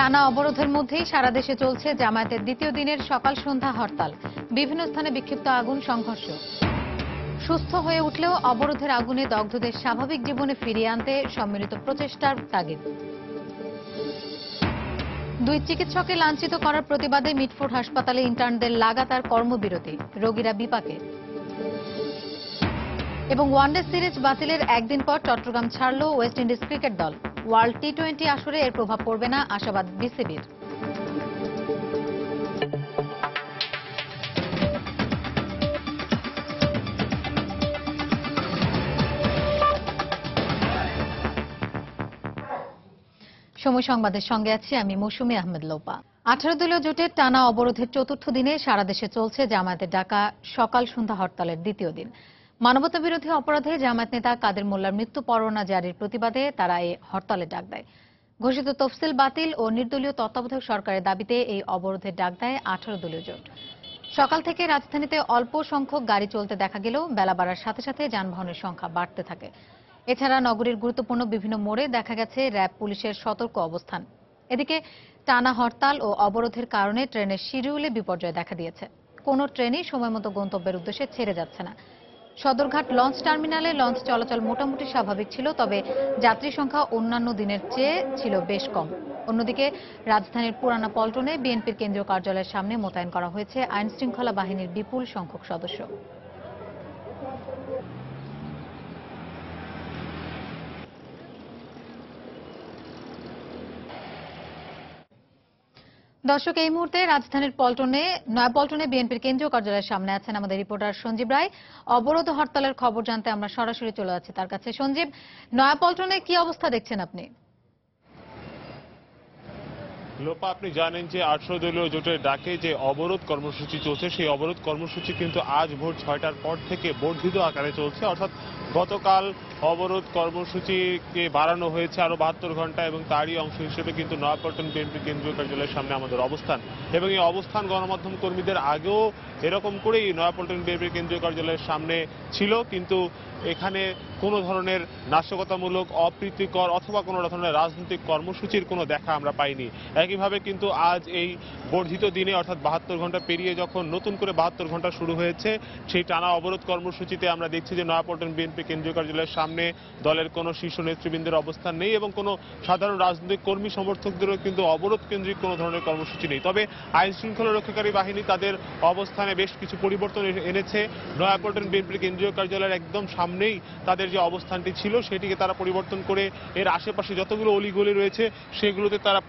টানা অবরোধের মধ্যেই সারা দেশে চলছে জামায়াতের দ্বিতীয় দিনের সকাল সন্ধ্যা হরতাল। বিভিন্ন স্থানে বিক্ষিপ্ত আগুন, সংঘর্ষ। সুস্থ হয়ে উঠলেও অবরোধের আগুনে দগ্ধদের স্বাভাবিক জীবনে ফিরিয়ে আনতে সম্মিলিত প্রচেষ্টার তাগিদ। দুই চিকিৎসককে লাঞ্ছিত করার প্রতিবাদে মিটফোর্ড হাসপাতালে ইন্টার্নদের লাগাতার কর্মবিরতি, রোগীরা বিপাকে। এবং ওয়ানডে সিরিজ বাতিলের একদিন পর চট্টগ্রাম ছাড়ল ওয়েস্ট ইন্ডিজ ক্রিকেট দল। ওয়ার্ল্ড টি-20 আসরে এর প্রভাব পড়বে না, আশাবাদ বিসিবির। সময় সংবাদের সঙ্গে আছি আমি মৌসুমী আহমেদ লোপা। 18 দলীয় জোটের টানা অবরোধের চতুর্থ দিনে সারা দেশে চলছে জামায়াতের ডাকা সকাল সন্ধ্যা হরতালের দ্বিতীয় দিন। মানবতাবিরোধী অপরাধে জামায়াত নেতা কাদের মোল্লার মৃত্যু পরোয়ানা জারির প্রতিবাদে তারা এই হরতালের ডাক দেয়। ঘোষিত তফসিল বাতিল ও নির্দলীয় তত্ত্বাবধায়ক সরকারের দাবিতে এই অবরোধের ডাক দেয় 18 দলীয় জোট। সকাল থেকে রাজধানীতে অল্প সংখ্যক গাড়ি চলতে দেখা গেলেও বেলা বাড়ার সাথে সাথে যানবাহনের সংখ্যা বাড়তে থাকে। এছাড়া নগরীর গুরুত্বপূর্ণ বিভিন্ন মোড়ে দেখা গেছে র্যাব পুলিশের সতর্ক অবস্থান। এদিকে টানা হরতাল ও অবরোধের কারণে ট্রেনের শিডিউলে বিপর্যয় দেখা দিয়েছে। কোনো ট্রেনই সময়মতো গন্তব্যের উদ্দেশ্যে ছেড়ে যাচ্ছে না। সদরঘাট লঞ্চ টার্মিনালে লঞ্চ চলাচল মোটামুটি স্বাভাবিক ছিল, তবে যাত্রী সংখ্যা অন্যান্য দিনের চেয়ে ছিল বেশ কম। অন্যদিকে রাজধানীর পুরানা পল্টনে বিএনপির কেন্দ্রীয় কার্যালয়ের সামনে মোতায়েন করা হয়েছে আইন শৃঙ্খলা বাহিনীর বিপুল সংখ্যক সদস্য। দর্শক, এই মুহূর্তে রাজধানীর নয়াপল্টনে বিএনপির কেন্দ্রীয় কার্যালয়ের সামনে আছেন আমাদের রিপোর্টার সঞ্জীব রায়। অবরোধ হরতালের খবর জানতে আমরা সরাসরি চলে যাচ্ছি তার কাছে। সঞ্জীব, নয়াপল্টনে কি অবস্থা দেখছেন আপনি? লোপা, আপনি জানেন যে 18 দলীয় জোটের ডাকে যে অবরোধ কর্মসূচি চলছে, সেই অবরোধ কর্মসূচি কিন্তু আজ ভোর 6টার পর থেকে বর্ধিত আকারে চলছে। অর্থাৎ গতকাল অবরোধ কর্মসূচিকে বাড়ানো হয়েছে আরো 72 ঘন্টা এবং তারই অংশ হিসেবে কিন্তু নয়াপল্টন বিএনপি কেন্দ্রীয় কার্যালয়ের সামনে আমাদের অবস্থান। এবং এই অবস্থান গণমাধ্যম কর্মীদের আগেও এরকম করেই নয়াপল্টন বিএনপি কেন্দ্রীয় কার্যালয়ের সামনে ছিল, কিন্তু এখানে কোনো ধরনের নাশকতামূলক, অপ্রীতিকর অথবা কোনো ধরনের রাজনৈতিক কর্মসূচির কোনো দেখা আমরা পাইনি। একইভাবে কিন্তু আজ এই বর্ধিত দিনে অর্থাৎ 72 ঘন্টা পেরিয়ে যখন নতুন করে 72 ঘন্টা শুরু হয়েছে, সেই টানা অবরোধ কর্মসূচিতে আমরা দেখছি যে নয়াপল্টন বিএনপি কেন্দ্রীয় কার্যালয়ের সামনে দলের কোনো শীর্ষ নেতৃবৃন্দের অবস্থান নেই এবং কোনো সাধারণ রাজনৈতিক কর্মী সমর্থকদেরও কিন্তু অবরোধ কেন্দ্রিক কোনো ধরনের কর্মসূচি নেই। তবে আইন শৃঙ্খলা রক্ষাকারী বাহিনী তাদের অবস্থানে বেশ কিছু পরিবর্তন এনেছে। নয়াপল্টন বিএনপি কেন্দ্রীয় কার্যালয়ের একদম সামনেই তাদের যে অবস্থানটি ছিল সেটিকে তারা পরিবর্তন করে এর আশেপাশে যতগুলো অলিগলি রয়েছে সেগুলোতে তারা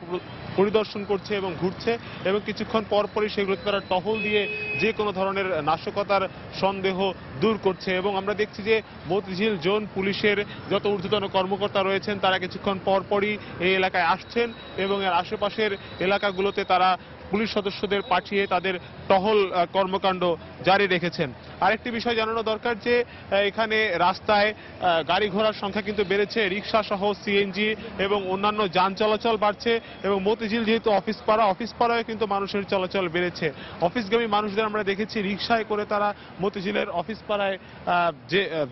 পরিদর্শন করছে এবং ঘুরছে এবং কিছুক্ষণ পরপরই সেগুলোতে তারা টহল দিয়ে যে কোনো ধরনের নাশকতার সন্দেহ দূর করছে। এবং আমরা দেখছি যে মতিঝিল জোন পুলিশের যত ঊর্ধ্বতন কর্মকর্তা রয়েছেন তারা কিছুক্ষণ পরপরই এই এলাকায় আসছেন এবং এর আশেপাশের এলাকাগুলোতে তারা পুলিশ সদস্যদের পাঠিয়ে তাদের টহল কর্মকাণ্ড জারি রেখেছেন। আরেকটি বিষয় জানানো দরকার যে এখানে রাস্তায় গাড়ি ঘোড়ার সংখ্যা কিন্তু বেড়েছে, রিক্সা সহ সিএনজি এবং অন্যান্য যান চলাচল বাড়ছে এবং মতিঝিল যেহেতু অফিস পাড়ায় কিন্তু মানুষের চলাচল বেড়েছে। অফিসগামী মানুষদের আমরা দেখেছি রিক্সায় করে তারা মতিঝিলের অফিস পাড়ায়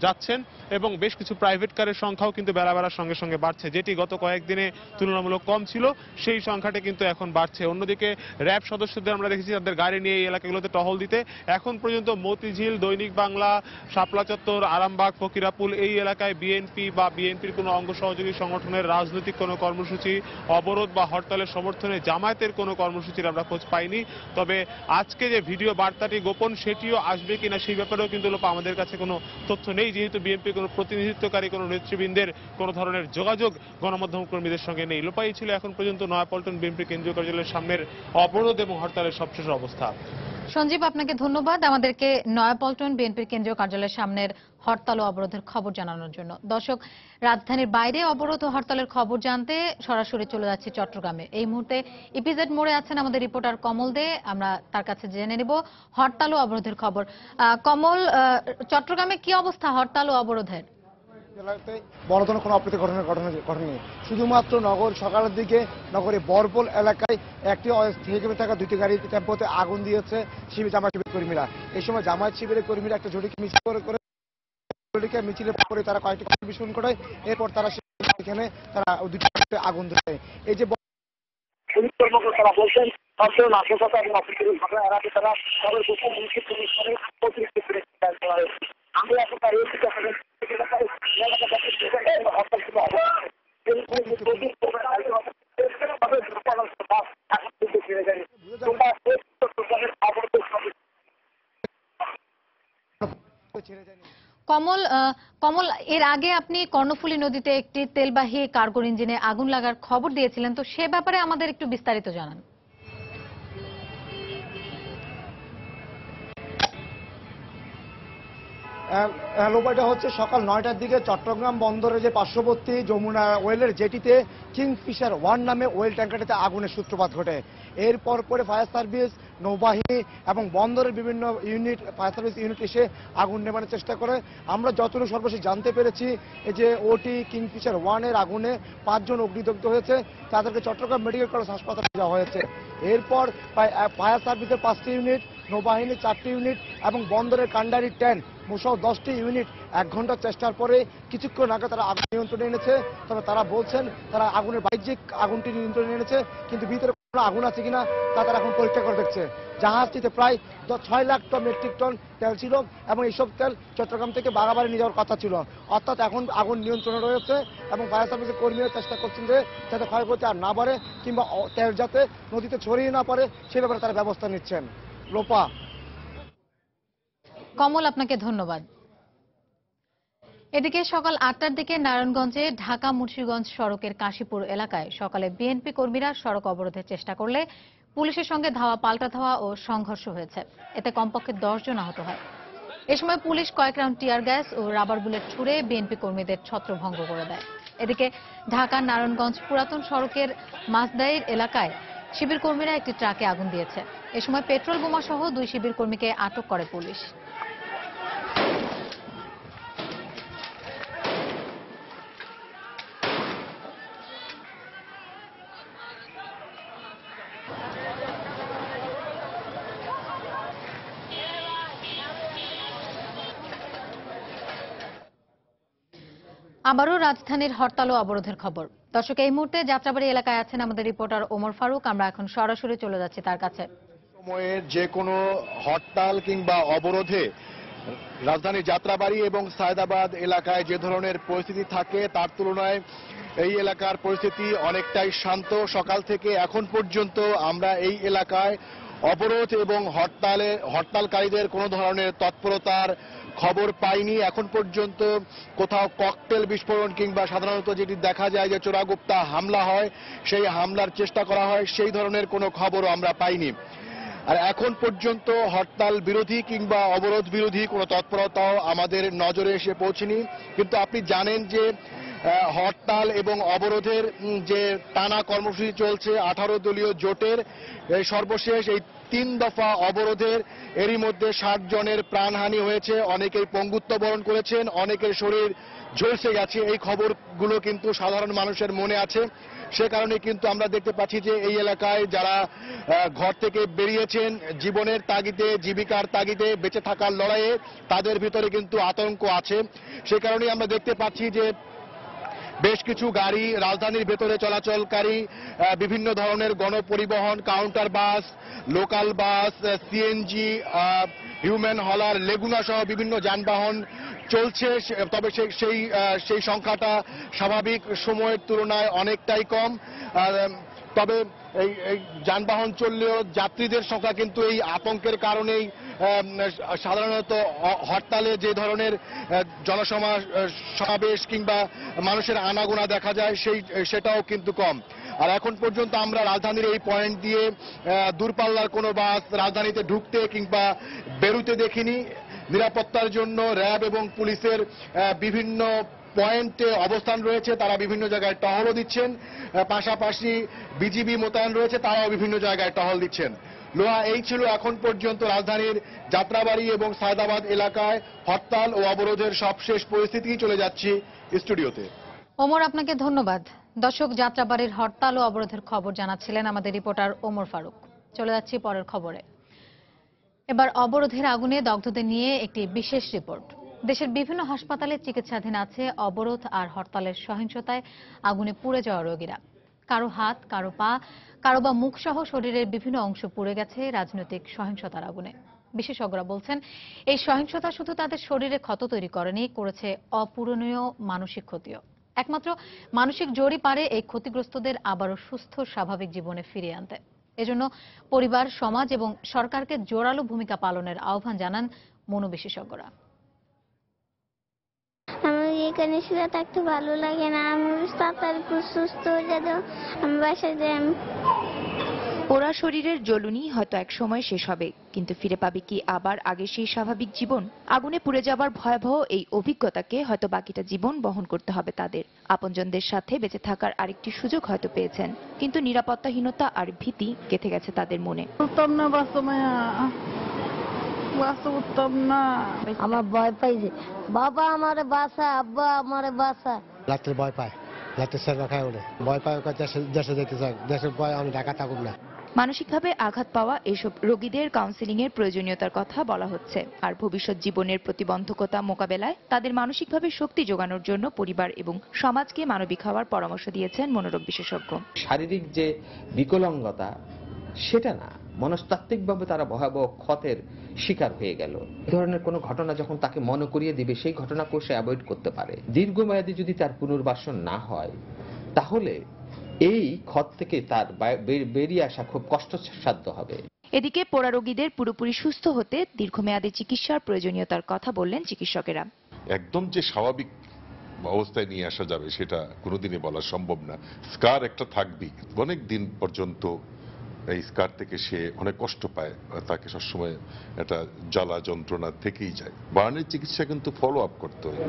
যাচ্ছেন এবং বেশ কিছু প্রাইভেট কারের সংখ্যাও কিন্তু বেলা বেলার সঙ্গে সঙ্গে বাড়ছে, যেটি গত কয়েকদিনে তুলনামূলক কম ছিল সেই সংখ্যাটি কিন্তু এখন বাড়ছে। অন্যদিকে র্যাব সদস্যদের আমরা দেখেছি তাদের গাড়ি নিয়ে এই এলাকাগুলোতে টহল দিতে। এখন পর্যন্ত মতিঝিল, দৈনিক বাংলা, শাপলা চত্বর, আরামবাগ, ফকিরাপুল এই এলাকায় বিএনপি বা বিএনপির কোনো অঙ্গ সহযোগী সংগঠনের রাজনৈতিক কোনো কর্মসূচি, অবরোধ বা হরতালের সমর্থনে জামায়াতের কোনো কর্মসূচির আমরা খোঁজ পাইনি। তবে আজকে যে ভিডিও বার্তাটি গোপন সেটিও আসবে কিনা সেই ব্যাপারেও কিন্তু আমাদের কাছে কোনো তথ্য নেই, যেহেতু বিএনপি কোনো প্রতিনিধিত্বকারী কোনো নেতৃবৃন্দের কোনো ধরনের যোগাযোগ গণমাধ্যম কর্মীদের সঙ্গে নেই। লোপাই ছিল এখন পর্যন্ত নয়াপল্টন বিএনপি কেন্দ্রীয় কার্যালয়ের সামনের অবরোধ এবং হরতালের সবশেষ অবস্থা। সঞ্জীব, আপনাকে ধন্যবাদ আমাদেরকে নয়াপল্টন বিএনপির কেন্দ্রীয় কার্যালয়ের সামনের হরতাল ও অবরোধের খবর জানানোর জন্য। দর্শক, রাজধানীর বাইরে অবরোধ ও হরতালের খবর জানতে সরাসরি চলে যাচ্ছি চট্টগ্রামে। এই মুহূর্তে ইপিজেড মোড়ে আছেন আমাদের রিপোর্টার কমল দে, আমরা তার কাছে জেনে নেব হরতাল ও অবরোধের খবর। কমল, চট্টগ্রামে কি অবস্থা হরতাল ও অবরোধের? বড় ধরনের কোনো অপ্রীতিকর ঘটনা নেই, শুধুমাত্র নগর সকালের দিকে নগরে বরপোল এলাকায় একটি থেকে থাকা দুটি গাড়ি টেম্পোতে আগুন দিয়েছে জামায়াত শিবিরের কর্মীরা। এই সময় জামায়াত শিবিরের কর্মীরা একটা ঝটিকা মিছিল করে মিছিলের পরে তারা কয়েকটি বিস্ফোরণ করে, এরপর তারা সেখানে তারা দুটি আগুন ধরে। এই যে পুলিশ কর্মকর্তারা বলছেন সন্ত্রাস নাশকতা এবং অপ্রীতিকর ঘটনা এড়াতে তারা তাদের গোপন হুমকি পুলিশ করে অতিরিক্ত সুরক্ষা দেওয়া হয়েছে। আমরা এখন দাঁড়িয়েছি হরতাল শুরু হবে কমল কমল এর আগে আপনি কর্ণফুলী নদীতে একটি তেলবাহী কার্গো ইঞ্জিনে আগুন লাগার খবর দিয়েছিলেন, তো সে ব্যাপারে আমাদের একটু বিস্তারিত জানান। লোপাটা হচ্ছে সকাল 9টার দিকে চট্টগ্রাম বন্দরের যে পার্শ্ববর্তী যমুনা ওয়েলের জেটিতে কিংফিশার 1 নামে ওয়েল ট্যাঙ্কারটিতে আগুনের সূত্রপাত ঘটে। এরপর পরে ফায়ার সার্ভিস, নৌবাহিনী এবং বন্দরের বিভিন্ন ইউনিট, ফায়ার সার্ভিস ইউনিট এসে আগুন নেভানোর চেষ্টা করে। আমরা যতটুকু সর্বশেষ জানতে পেরেছি এই যে ওটি কিংফিশার 1 এর আগুনে 5 জন অগ্নিদগ্ধ হয়েছে, তাদেরকে চট্টগ্রাম মেডিকেল কলেজ হাসপাতালে যাওয়া হয়েছে। এরপর ফায়ার সার্ভিসের 5টি ইউনিট, নৌবাহিনীর 4টি ইউনিট এবং বন্দরের কান্ডারি 10 সহ 10টি ইউনিট 1 ঘন্টার চেষ্টার পরে কিছুক্ষণ আগে তারা আগুন নিয়ন্ত্রণে এনেছে। তবে তারা বলছেন তারা আগুনের বাহ্যিক আগুনটি নিয়ন্ত্রণে এনেছে, কিন্তু ভিতরে কোনো আগুন আছে কিনা তা তারা এখন পরীক্ষা করে দেখছে। জাহাজটিতে প্রায় 6 লাখ টন মেট্রিক টন তেল ছিল এবং এইসব তেল চট্টগ্রাম থেকে বাগাবাড়ি নিয়ে যাওয়ার কথা ছিল। অর্থাৎ এখন আগুন নিয়ন্ত্রণে রয়েছে এবং ফায়ার সার্ভিসের কর্মীরা চেষ্টা করছেন যে যাতে ক্ষয়ক্ষতি আর না বাড়ে কিংবা তেল যাতে নদীতে ছড়িয়ে না পড়ে সে ব্যাপারে তারা ব্যবস্থা নিচ্ছেন। লোপা। কমল, আপনাকে ধন্যবাদ। এদিকে সকাল 8টার দিকে নারায়ণগঞ্জে ঢাকা মুন্সিগঞ্জ সড়কের কাশীপুর এলাকায় সকালে বিএনপি কর্মীরা সড়ক অবরোধের চেষ্টা করলে পুলিশের সঙ্গে ধাওয়া পাল্টা ধাওয়া ও সংঘর্ষ হয়েছে। এতে কমপক্ষে 10 জন আহত হয়। এ সময় পুলিশ কয়েক রাউন্ড টিয়ার গ্যাস ও রাবার বুলেট ছুড়ে বিএনপি কর্মীদের ছত্রভঙ্গ করে দেয়। এদিকে ঢাকা নারায়ণগঞ্জ পুরাতন সড়কের মাসদাইর এলাকায় শিবির কর্মীরা একটি ট্রাকে আগুন দিয়েছে। এ সময় পেট্রোল বোমা সহ 2 শিবির কর্মীকে আটক করে পুলিশ। আবারও রাজধানীর হরতাল ও অবরোধের খবর। দর্শক, এই মুহূর্তে যাত্রাবাড়ি এলাকায় আছেন আমাদের রিপোর্টার ওমর ফারুক। আমরা এখন সরাসরি চলে যাচ্ছি তার কাছে। সময়ের যে কোনো হরতাল কিংবা অবরোধে রাজধানীর যাত্রাবাড়ি এবং সায়দাবাদ এলাকায় যে ধরনের পরিস্থিতি থাকে তার তুলনায় এই এলাকার পরিস্থিতি অনেকটাই শান্ত। সকাল থেকে এখন পর্যন্ত আমরা এই এলাকায় অবরোধ এবং হরতালকারীদের কোনো ধরনের তৎপরতার খবর পাইনি। এখন পর্যন্ত কোথাও ককটেল বিস্ফোরণ কিংবা সাধারণত যেটি দেখা যায় যে চোরাগুপ্তা হামলা হয়, সেই হামলার চেষ্টা করা হয়, সেই ধরনের কোনো খবরও আমরা পাইনি। আর এখন পর্যন্ত হরতাল বিরোধী কিংবা অবরোধ বিরোধী কোনো তৎপরতাও আমাদের নজরে এসে পৌঁছেনি। কিন্তু আপনি জানেন যে হরতাল এবং অবরোধের যে টানা কর্মসূচি চলছে 18 দলীয় জোটের, সর্বশেষ এই 3 দফা অবরোধের এরই মধ্যে 60 জনের প্রাণহানি হয়েছে, অনেকেই পঙ্গুত্ব বরণ করেছেন, অনেকের শরীর ঝলসে গেছে। এই খবরগুলো কিন্তু সাধারণ মানুষের মনে আছে। সে কারণে কিন্তু আমরা দেখতে পাচ্ছি যে এই এলাকায় যারা ঘর থেকে বেরিয়েছেন জীবনের তাগিদে, জীবিকার তাগিদে, বেঁচে থাকার লড়াইয়ে, তাদের ভিতরে কিন্তু আতঙ্ক আছে। সে কারণেই আমরা দেখতে পাচ্ছি যে বেশ কিছু গাড়ি রাজধানীর ভেতরে চলাচলকারী বিভিন্ন ধরনের গণপরিবহন, counter bus, local bus, CNG, human hauler, লেগুনা সহ বিভিন্ন যানবাহন চলছে। তবে সেই সংখ্যাটা স্বাভাবিক সময়ের তুলনায় অনেকটাই কম। তবে এই যানবাহন চললেও যাত্রীদের সংখ্যা কিন্তু এই আতঙ্কের কারণেই সাধারণত হরতালে যে ধরনের জনসমাবেশ কিংবা মানুষের আনাগোনা দেখা যায় সেটাও কিন্তু কম। আর এখন পর্যন্ত আমরা রাজধানীর এই পয়েন্ট দিয়ে দূরপাল্লার কোনো বাস রাজধানীতে ঢুকতে কিংবা বেরুতে দেখিনি। নিরাপত্তার জন্য র্যাব এবং পুলিশের বিভিন্ন পয়েন্টে অবস্থান রয়েছে, তারা বিভিন্ন জায়গায় টহলও দিচ্ছেন। পাশাপাশি বিজিবি মোতায়েন রয়েছে, তারাও বিভিন্ন জায়গায় টহল দিচ্ছেন। লোহা, এই ছিল এখন পর্যন্ত রাজধানীর যাত্রাবাড়ি এবং সায়দাবাদ এলাকায় হরতাল ও অবরোধের সবশেষ পরিস্থিতি। চলে যাচ্ছি স্টুডিওতে। ওমর, আপনাকে ধন্যবাদ। দর্শক, যাত্রাবাড়ির হরতাল ও অবরোধের খবর জানাচ্ছিলেন আমাদের রিপোর্টার ওমর ফারুক। চলে যাচ্ছি পরের খবরে। এবার অবরোধের আগুনে দগ্ধদের নিয়ে একটি বিশেষ রিপোর্ট। দেশের বিভিন্ন হাসপাতালে চিকিৎসাধীন আছে অবরোধ আর হরতালের সহিংসতায় আগুনে পুড়ে যাওয়া রোগীরা। কারো হাত, কারো পা, কারো বা মুখ সহ শরীরের বিভিন্ন অংশ পুড়ে গেছে রাজনৈতিক সহিংসতার আগুনে। বিশেষজ্ঞরা বলছেন, এই সহিংসতা শুধু তাদের শরীরে ক্ষত তৈরি করেনি, করেছে অপূরণীয় মানসিক ক্ষতিও। একমাত্র মানসিক জোরই পারে এই ক্ষতিগ্রস্তদের আবারও সুস্থ স্বাভাবিক জীবনে ফিরিয়ে আনতে। এজন্য পরিবার, সমাজ এবং সরকারকে জোরালো ভূমিকা পালনের আহ্বান জানান মনোবিশেষজ্ঞরা। আমার এখানে শুয়ে থাকতে ভালো লাগে না, আমি তাড়াতাড়ি সুস্থ হয়ে যাবো, আমি বাসায় যাই। পোড়া শরীরের জ্বলুনি হয়তো এক সময় শেষ হবে, কিন্তু ফিরে পাবে কি আবার আগে সেই স্বাভাবিক জীবন? আগুনে পুড়ে যাবার ভয়াবহ এই অভিজ্ঞতাকে হয়তো বাকিটা জীবন বহন করতে হবে তাদের। আপনজনদের সাথে বেঁচে থাকার আরেকটি সুযোগ হয়তো পেয়েছেন, কিন্তু নিরাপত্তাহীনতা আর ভীতি গেঁথে গেছে তাদের মনে। আমার ভয় পাইছে, বাবা আমারে বাসা, আব্বা আমারে বাসা। রাত্রে ভয় পায়, রাত্রে সেরা খায় ওঠে, ভয় পায় দেশে যেতে চায়, দেশের ভয় আমি ঢাকা থাকুক না। মানসিকভাবে আঘাত পাওয়া এসব রোগীদের কাউন্সেলিং এর প্রয়োজনীয়তার কথা বলা হচ্ছে। আর ভবিষ্যৎ জীবনের প্রতিবন্ধকতা মোকাবেলায় তাদের মানসিকভাবে শক্তি যোগানোর জন্য পরিবার এবং সমাজকে মানবিক হওয়ার পরামর্শ দিয়েছেন মনোরোগ বিশেষজ্ঞ। শারীরিক যে বিকলাঙ্গতা সেটা না, মনস্তাত্ত্বিকভাবে তারা ভয়াবহ ক্ষতের শিকার হয়ে গেল। এই ধরনের কোনো ঘটনা যখন তাকে মনে করিয়ে দিবে, সেই ঘটনাকে সে অ্যাভয়েড করতে পারে। দীর্ঘমেয়াদী যদি তার পুনর্বাসন না হয়, তাহলে এই ক্ষত থেকে তার বেরিয়ে আসা খুব কষ্টসাধ্য হবে। এদিকে পোড়া রোগীদের পুরোপুরি সুস্থ হতে দীর্ঘমেয়াদী চিকিৎসার প্রয়োজনীয়তার কথা বললেন চিকিৎসকেরা। একদম যে স্বাভাবিক অবস্থায় নিয়ে আসা যাবে সেটা কোনোদিনই বলা সম্ভব না। স্কার একটা থাকবেই, অনেক দিন পর্যন্ত এই স্কার থেকে সে অনেক কষ্ট পায়, তাকে সবসময় একটা জ্বালা যন্ত্রণা থেকেই যায়। বার্নের চিকিৎসা কিন্তু ফলো আপ করতে হয়।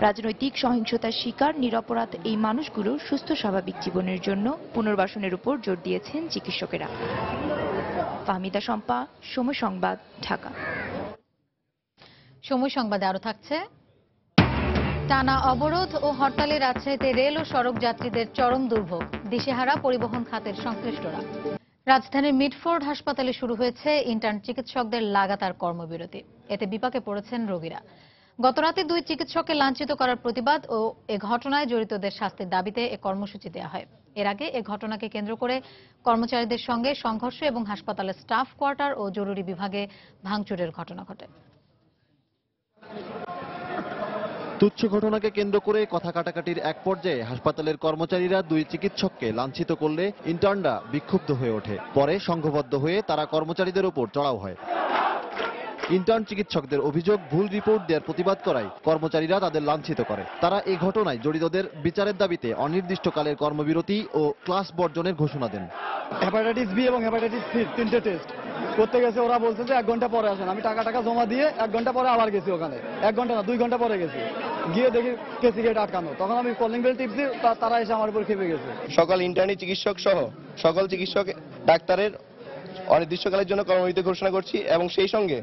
রাজনৈতিক সহিংসতার শিকার নিরপরাধ এই মানুষগুলোর সুস্থ স্বাভাবিক জীবনের জন্য পুনর্বাসনের উপর জোর দিয়েছেন চিকিৎসকেরা। ফাহমিদা শম্পা, সময় সংবাদ, ঢাকা। সময় সংবাদে আরো থাকছে, টানা অবরোধ ও হরতালে রাজশাহীতে রেল ও সড়ক যাত্রীদের চরম দুর্ভোগ, দিশেহারা পরিবহন খাতের সংশ্লিষ্টরা। রাজধানীর মিডফোর্ড হাসপাতালে শুরু হয়েছে ইন্টার্ন চিকিৎসকদের লাগাতার কর্মবিরতি। এতে বিপাকে পড়েছেন রোগীরা। গতরাতে 2 চিকিৎসককে লাঞ্ছিত করার প্রতিবাদ ও এ ঘটনায় জড়িতদের শাস্তির দাবিতে এ কর্মসূচি দেওয়া হয়। এর আগে এ ঘটনাকে কেন্দ্র করে কর্মচারীদের সঙ্গে সংঘর্ষ এবং হাসপাতালের স্টাফ কোয়ার্টার ও জরুরি বিভাগে ভাঙচুরের ঘটনা ঘটে। তুচ্ছ ঘটনাকে কেন্দ্র করে কথা কাটাকাটির এক পর্যায়ে হাসপাতালের কর্মচারীরা 2 চিকিৎসককে লাঞ্ছিত করলে ইন্টার্নরা বিক্ষুব্ধ হয়ে ওঠে। পরে সংঘবদ্ধ হয়ে তারা কর্মচারীদের উপর চড়াও হয়। ইন্টার্ন চিকিৎসকদের অভিযোগ, ভুল রিপোর্ট দেওয়ার প্রতিবাদ করায় কর্মচারীরা তাদের লাঞ্ছিত করে। তারা এই ঘটনায় জড়িতদের বিচারের দাবিতে অনির্দিষ্টকালের কর্মবিরতি ও ক্লাস বর্জনের ঘোষণা দেন। হেপাটাইটিস বি এবং হেপাটাইটিস সি 3টে টেস্ট করতে গেছে, ওরা বলছে যে 1 ঘন্টা পরে আসেন। আমি টাকা জমা দিয়ে 1 ঘন্টা পরে আবার গেছি ওখানে, 1 ঘন্টা না 2 ঘন্টা পরে গেছি, গিয়ে দেখি কেসি গেট আটকানো। তখন আমি কলিং বেল টিপছি, তারা এসে আমার উপর খেপে গেছে। সকল ইন্টার্নি চিকিৎসক সহ সকল চিকিৎসক ডাক্তারের অনির্দিষ্টকালের জন্য কর্মবিরতি ঘোষণা করছি এবং সেই সঙ্গে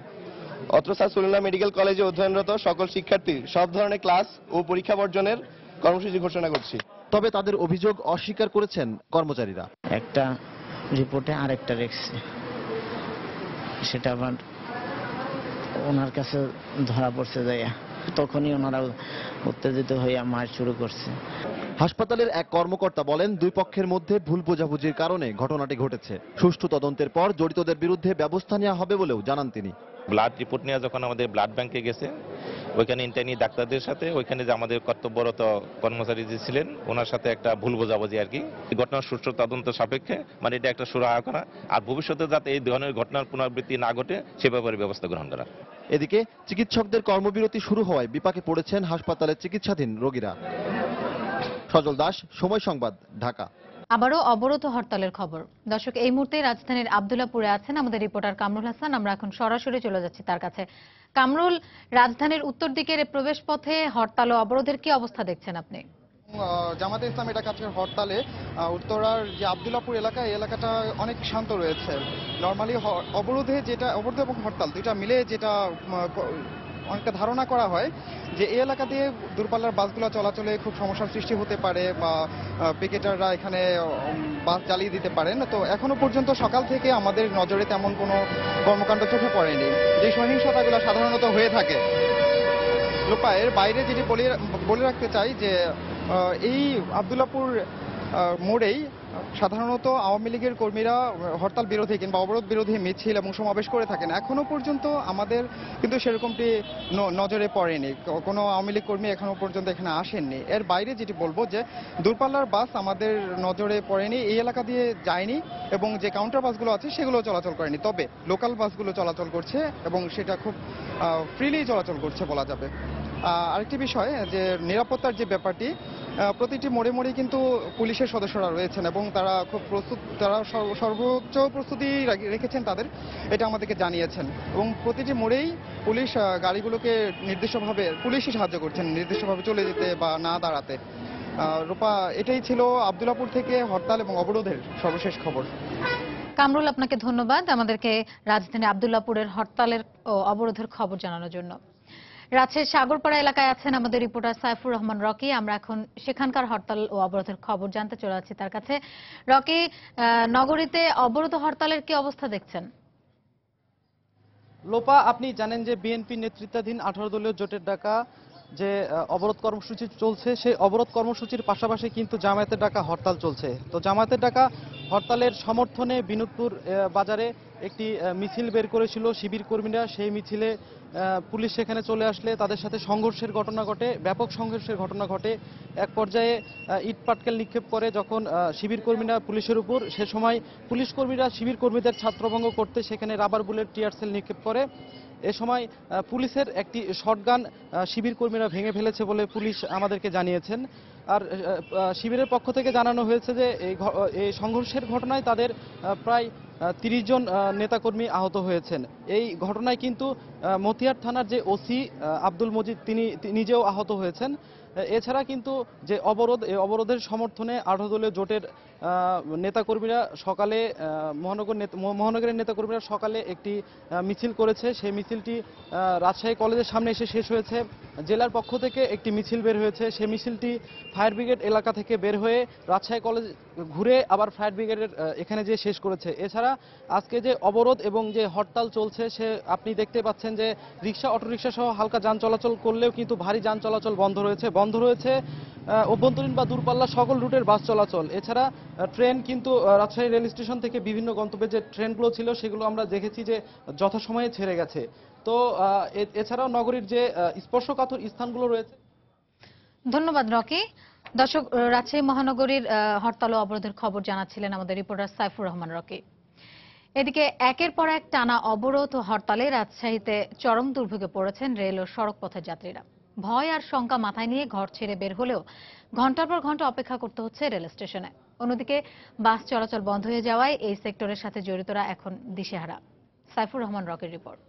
অত্র স্যার সুলনা মেডিকেল কলেজে অধ্যয়নরত সকল শিক্ষার্থীর সব ধরনের ক্লাস ও পরীক্ষা বর্জনের কর্মসূচি ঘোষণা করছি। তবে তাদের অভিযোগ অস্বীকার করেছেন কর্মচারীরা। একটা রিপোর্টে আরেকটা রেখেছে, সেটা আবার ওনার কাছে ধরা পড়ছে যাইয়া, তখনই ওনারা উত্তেজিত হয়ে মার শুরু করছে। হাসপাতালের এক কর্মকর্তা বলেন, 2 পক্ষের মধ্যে ভুল বোঝাবুঝির কারণে ঘটনাটি ঘটেছে। সুষ্ঠু তদন্তের পর জড়িতদের বিরুদ্ধে ব্যবস্থা নেওয়া হবে বলেও জানান তিনি। ব্লাড রিপোর্ট নিয়ে যখন আমাদের ব্লাড ব্যাংকে গেছে, ওইখানে ইন্টার্নি ডাক্তারদের সাথে ওইখানে যে আমাদের কর্তব্যরত কর্মচারী যে ছিলেন ওনার সাথে একটা ভুল বোঝাবুঝি আর কি। ঘটনার সুষ্ঠু তদন্ত সাপেক্ষে মানে এটা একটা সুরাহা করা, আর ভবিষ্যতে যাতে এই ধরনের ঘটনার পুনরাবৃত্তি না ঘটে সে ব্যাপারে ব্যবস্থা গ্রহণ করা। এদিকে চিকিৎসকদের কর্মবিরতি শুরু হওয়ায় বিপাকে পড়েছেন হাসপাতালে চিকিৎসাধীন রোগীরা। সজল দাস, সময় সংবাদ, ঢাকা। আবারও অবরোধ হরতালের খবর। দর্শক, এই মুহূর্তে রাজধানীর আব্দুল্লাহপুরে আছেন আমাদের রিপোর্টার কামরুল হাসান। আমরা এখন সরাসরি চলে যাচ্ছি তার কাছে। কামরুল, রাজধানীর উত্তর দিকের প্রবেশ পথে হরতাল ও অবরোধের কি অবস্থা দেখছেন আপনি? জামাতে ইসলাম এটা কাছে হরতালে উত্তরার যে আব্দুল্লাহপুর এলাকা, এই এলাকাটা অনেক শান্ত রয়েছে। নর্মালি অবরোধ এবং হরতাল দুইটা মিলে যেটা অনেকটা ধারণা করা হয় যে এই এলাকা দিয়ে দূরপাল্লার বাসগুলো চলাচলে খুব সমস্যার সৃষ্টি হতে পারে বা পিকেটাররা এখানে বাস জ্বালিয়ে দিতে পারেন। তো এখনো পর্যন্ত সকাল থেকে আমাদের নজরে তেমন কোনো কর্মকাণ্ড চোখে পড়েনি। যে সহিংসতাগুলো সাধারণত হয়ে থাকে, লোপায়ের বাইরে যেটি বলে রাখতে চাই যে এই আব্দুল্লাহপুর মোড়েই সাধারণত আওয়ামী লীগের কর্মীরা হরতাল বিরোধী কিংবা অবরোধ বিরোধী মিছিল এবং সমাবেশ করে থাকেন। এখনো পর্যন্ত আমাদের কিন্তু সেরকমটি নজরে পড়েনি, কোনো আওয়ামী লীগ কর্মী এখনো পর্যন্ত এখানে আসেননি। এর বাইরে যেটি বলবো যে দূরপাল্লার বাস আমাদের নজরে পড়েনি, এই এলাকা দিয়ে যায়নি এবং যে কাউন্টার বাসগুলো আছে সেগুলো চলাচল করেনি। তবে লোকাল বাসগুলো চলাচল করছে এবং সেটা খুব ফ্রিলি চলাচল করছে বলা যাবে। আরেকটি বিষয় যে নিরাপত্তার যে ব্যাপারটি, প্রতিটি মোড়ে মোড়ে কিন্তু পুলিশের সদস্যরা রয়েছেন এবং তারা খুব তারা সর্বোচ্চ প্রস্তুতি রেখেছেন তাদের, এটা আমাদেরকে জানিয়েছেন। এবং প্রতিটি মোড়েই পুলিশ গাড়িগুলোকে নির্দিষ্টভাবে পুলিশই সাহায্য করছেন নির্দিষ্টভাবে চলে যেতে বা না দাঁড়াতে। রূপা, এটাই ছিল আব্দুল্লাহপুর থেকে হরতাল এবং অবরোধের সর্বশেষ খবর। কামরুল, আপনাকে ধন্যবাদ আমাদেরকে রাজধানী আব্দুল্লাহপুরের হরতালের ও অবরোধের খবর জানানোর জন্য। রাজশাহীর সাগরপাড়া এলাকায় আছেন আমাদের রিপোর্টার সাইফুর রহমান রকি। আমরা এখন সেখানকার হরতাল ও অবরোধের খবর জানতে চলে যাচ্ছি তার কাছে। রকি, নগরীতে অবরোধ হরতালের কি অবস্থা দেখছেন? লোপা, আপনি জানেন যে বিএনপি নেতৃত্বাধীন 18 দলীয় জোটের ডাকা যে অবরোধ কর্মসূচি চলছে, সেই অবরোধ কর্মসূচির পাশাপাশি কিন্তু জামায়াতের ডাকা হরতাল চলছে। তো জামায়াতের ডাকা হরতালের সমর্থনে বিনোদপুর বাজারে একটি মিছিল বের করেছিল শিবির কর্মীরা। সেই মিছিলে পুলিশ সেখানে চলে আসলে তাদের সাথে সংঘর্ষের ঘটনা ঘটে, ব্যাপক সংঘর্ষের ঘটনা ঘটে। এক পর্যায়ে ইট পাটকেল নিক্ষেপ করে যখন শিবির কর্মীরা পুলিশের উপর, সে সময় পুলিশ কর্মীরা শিবির কর্মীদের ছাত্রভঙ্গ করতে সেখানে রাবার বুলেট, টিয়ার সেল নিক্ষেপ করে। এ সময় পুলিশের একটি শটগান শিবির কর্মীরা ভেঙে ফেলেছে বলে পুলিশ আমাদেরকে জানিয়েছেন। আর শিবিরের পক্ষ থেকে জানানো হয়েছে যে এই সংঘর্ষের ঘটনায় তাদের প্রায় 30 জন নেতাকর্মী আহত হয়েছেন। এই ঘটনায় কিন্তু মতিয়ার থানার যে ওসি আব্দুল মজিদ তিনি নিজেও আহত হয়েছেন। এছাড়া কিন্তু যে অবরোধ, এই অবরোধের সমর্থনে 18 দলীয় জোটের নেতাকর্মীরা সকালে মহানগরের নেতাকর্মীরা সকালে একটি মিছিল করেছে। সেই মিছিলটি রাজশাহী কলেজের সামনে এসে শেষ হয়েছে। জেলার পক্ষ থেকে একটি মিছিল বের হয়েছে, সেই মিছিলটি ফায়ার ব্রিগেড এলাকা থেকে বের হয়ে রাজশাহী কলেজ ঘুরে আবার ফায়ার ব্রিগেডের এখানে যে শেষ করেছে। এছাড়া আজকে যে অবরোধ এবং যে হরতাল চলছে, সে আপনি দেখতে পাচ্ছেন যে রিক্সা, অটোরিক্সা সহ হালকা যান চলাচল করলেও কিন্তু ভারী যান চলাচল বন্ধ রয়েছে। অভ্যন্তরীণ বা দূরপাল্লা সকল রুটের বাস চলাচল। এছাড়া ট্রেন কিন্তু রাজশাহী রেল স্টেশন থেকে বিভিন্ন গন্তব্যে যে ট্রেনগুলো ছিল সেগুলো আমরা দেখেছি যে যথাসময়ে ছেড়ে গেছে। তো এছাড়াও নগরীর যে স্পর্শকাতর স্থানগুলো রয়েছে। ধন্যবাদ রকি। দর্শক, রাজশাহী মহানগরীর হরতাল ও অবরোধের খবর জানাচ্ছিলেন আমাদের রিপোর্টার সাইফুর রহমান রকি। এদিকে একের পর এক টানা অবরোধ ও হরতালে রাজশাহীতে চরম দুর্ভোগে পড়েছেন রেল ও সড়ক পথের যাত্রীরা। ভয় আর শঙ্কা মাথায় নিয়ে ঘর ছেড়ে বের হলেও ঘন্টার পর ঘন্টা অপেক্ষা করতে হচ্ছে রেল স্টেশনে। অন্যদিকে বাস চলাচল বন্ধ হয়ে যাওয়ায় এই সেক্টরের সাথে জড়িতরা এখন দিশেহারা। সাইফুর রহমান রকির রিপোর্ট।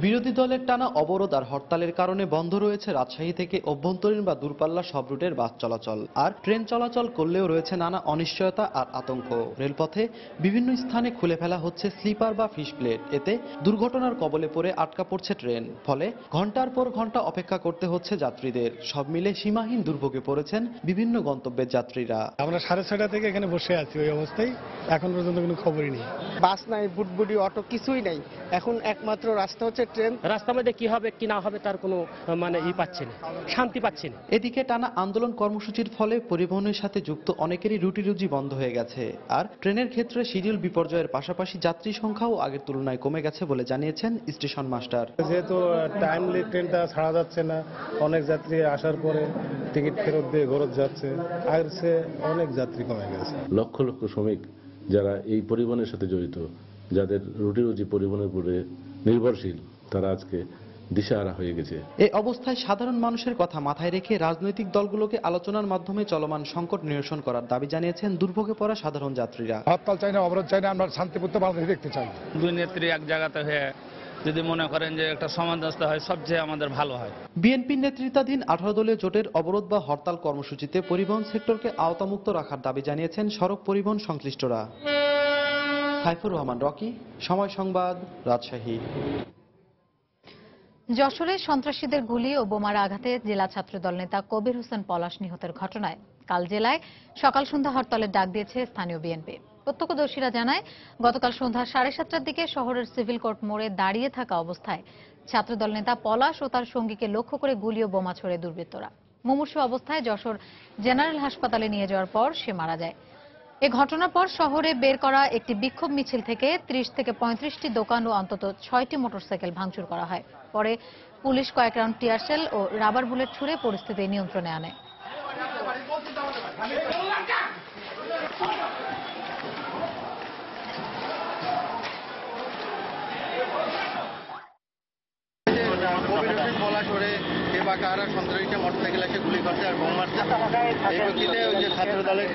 বিরোধী দলের টানা অবরোধ আর হরতালের কারণে বন্ধ রয়েছে রাজশাহী থেকে অভ্যন্তরীণ বা দূরপাল্লা সব রুটের বাস চলাচল। আর ট্রেন চলাচল করলেও রয়েছে নানা অনিশ্চয়তা আর আতঙ্ক। রেলপথে বিভিন্ন স্থানে খুলে ফেলা হচ্ছে স্লিপার বা ফিশ প্লেট। এতে দুর্ঘটনার কবলে পড়ে আটকা পড়ছে ট্রেন। ফলে ঘন্টার পর ঘন্টা অপেক্ষা করতে হচ্ছে যাত্রীদের। সব মিলে সীমাহীন দুর্ভোগে পড়েছেন বিভিন্ন গন্তব্যের যাত্রীরা। আমরা 6:30 থেকে এখানে বসে আছি, ওই অবস্থায় এখন পর্যন্ত কোনো খবরই নেই। বাস নাই, বুটবুটি, অটো কিছুই নাই। এখন একমাত্র রাস্তা হচ্ছে ট্রেন। রাস্তার মধ্যে কি হবে কি না হবে তার কোনো পাচ্ছি না, শান্তি পাচ্ছি না। এদিকে টানা আন্দোলন কর্মসূচির ফলে পরিবহনের সাথে যুক্ত অনেকেরই রুটি রুজি বন্ধ হয়ে গেছে। আর ট্রেনের ক্ষেত্রে শিডিউল বিপর্যয়ের পাশাপাশি যাত্রী সংখ্যাও আগের তুলনায় কমে গেছে বলে জানিয়েছেন স্টেশন মাস্টার। যেহেতু টাইমলি ট্রেনটা ছাড়া যাচ্ছে না, অনেক যাত্রী আসার পরে টিকিট ফেরত দিয়ে ঘরত যাচ্ছে, আগের চেয়ে অনেক যাত্রী কমে গেছে। লক্ষ লক্ষ শ্রমিক যারা এই পরিবহনের সাথে জড়িত, যাদের রুটি রুজি পরিবহনের উপরে নির্ভরশীল, তারা আজকে দিশেহারা হয়ে গেছে। এই অবস্থায় সাধারণ মানুষের কথা মাথায় রেখে রাজনৈতিক দলগুলোকে আলোচনার মাধ্যমে চলমান সংকট নিরসন করার দাবি জানিয়েছেন দুর্ভোগে পড়া সাধারণ যাত্রীরা। হরতাল চাই না, অবরোধ চাই না, আমরা শান্তিপূর্ণ বাংলাদেশ দেখতে চাই। দুই নেত্রী এক জায়গাতে হয়ে যদি মনে করেন যে একটা সমাজস্থ হয়, সবচেয়ে আমাদের ভালো হয়। বিএনপি নেতৃত্বাধীন 18 দলীয় জোটের অবরোধ বা হরতাল কর্মসূচিতে পরিবহন সেক্টরকে আওতামুক্ত রাখার দাবি জানিয়েছেন সড়ক পরিবহন সংশ্লিষ্টরা। সাইফুর রহমান রকি, সময় সংবাদ, রাজশাহী। যশোরে সন্ত্রাসীদের গুলি ও বোমার আঘাতে জেলা ছাত্রদল নেতা কবির হোসেন পলাশ নিহতের ঘটনায় কাল জেলায় সকাল সন্ধ্যা হরতালের ডাক দিয়েছে স্থানীয় বিএনপি। প্রত্যক্ষদর্শীরা জানায়, গতকাল সন্ধ্যা 7:30টার দিকে শহরের সিভিল কোর্ট মোড়ে দাঁড়িয়ে থাকা অবস্থায় ছাত্রদল নেতা পলাশ ও তার সঙ্গীকে লক্ষ্য করে গুলি ও বোমা ছোড়ে দুর্বৃত্তরা। মুমূর্ষু অবস্থায় যশোর জেনারেল হাসপাতালে নিয়ে যাওয়ার পর সে মারা যায়। এ ঘটনার পর শহরে বের করা একটি বিক্ষোভ মিছিল থেকে 30 থেকে 35টি দোকান ও অন্তত 6টি মোটরসাইকেল ভাঙচুর করা হয়। পরে পুলিশ কয়েক রাউন্ড টিয়ার শেল ও রাবার বুলেট ছুড়ে পরিস্থিতি নিয়ন্ত্রণে আনে। সন্ত্রাসীরা মোটরসাইকেল এসে গুলি করছে আর বোম মারছে। এই প্রেক্ষিতে ওই যে ছাত্র দলের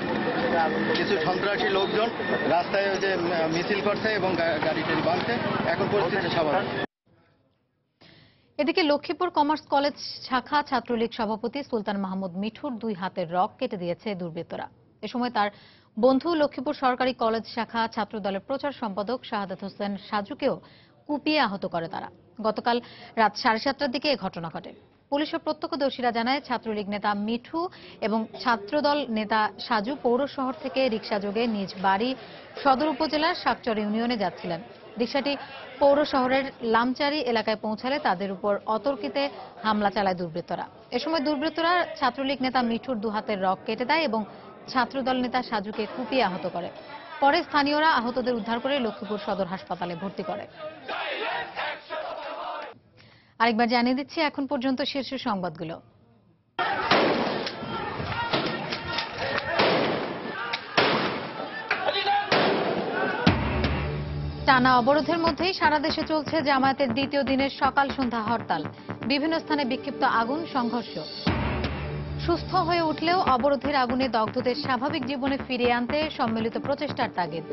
কিছু সন্ত্রাসী লোকজন রাস্তায় ওই যে মিছিল করছে এবং গাড়িটি ভাঙছে। এখন পরিস্থিতি স্বাভাবিক। এদিকে লক্ষ্মীপুর কমার্স কলেজ শাখা ছাত্রলীগ সভাপতি সুলতান মাহমুদ মিঠুর 2 হাতের রগ কেটে দিয়েছে দুর্বৃত্তরা। এ সময় তার বন্ধু লক্ষ্মীপুর সরকারি কলেজ শাখা ছাত্রদলের প্রচার সম্পাদক শাহাদাত হোসেন সাজুকেও কুপিয়ে আহত করে তারা। গতকাল রাত 7:30টার দিকে এ ঘটনা ঘটে। পুলিশ ও প্রত্যক্ষদর্শীরা জানায় ছাত্রলীগ নেতা মিঠু এবং ছাত্রদল নেতা সাজু পৌর শহর থেকে রিকশাযোগে নিজ বাড়ি সদর উপজেলার শাকচর ইউনিয়নে যাচ্ছিলেন। রিকশাটি পৌর শহরের লামচারি এলাকায় পৌঁছালে তাদের উপর অতর্কিতে হামলা চালায় দুর্বৃত্তরা। এ সময় দুর্বৃত্তরা ছাত্রলীগ নেতা মিঠুর 2 হাতের রগ কেটে দেয় এবং ছাত্রদল নেতা সাজুকে কুপিয়ে আহত করে। পরে স্থানীয়রা আহতদের উদ্ধার করে লক্ষ্মীপুর সদর হাসপাতালে ভর্তি করে। আরেকবার জানিয়ে দিচ্ছি এখন পর্যন্ত শীর্ষ সংবাদগুলো। টানা অবরোধের মধ্যেই সারা দেশে চলছে জামায়াতের দ্বিতীয় দিনের সকাল সন্ধ্যা হরতাল। বিভিন্ন স্থানে বিক্ষিপ্ত আগুন, সংঘর্ষ। সুস্থ হয়ে উঠলেও অবরোধের আগুনে দগ্ধদের স্বাভাবিক জীবনে ফিরিয়ে আনতে সম্মিলিত প্রচেষ্টার তাগিদ।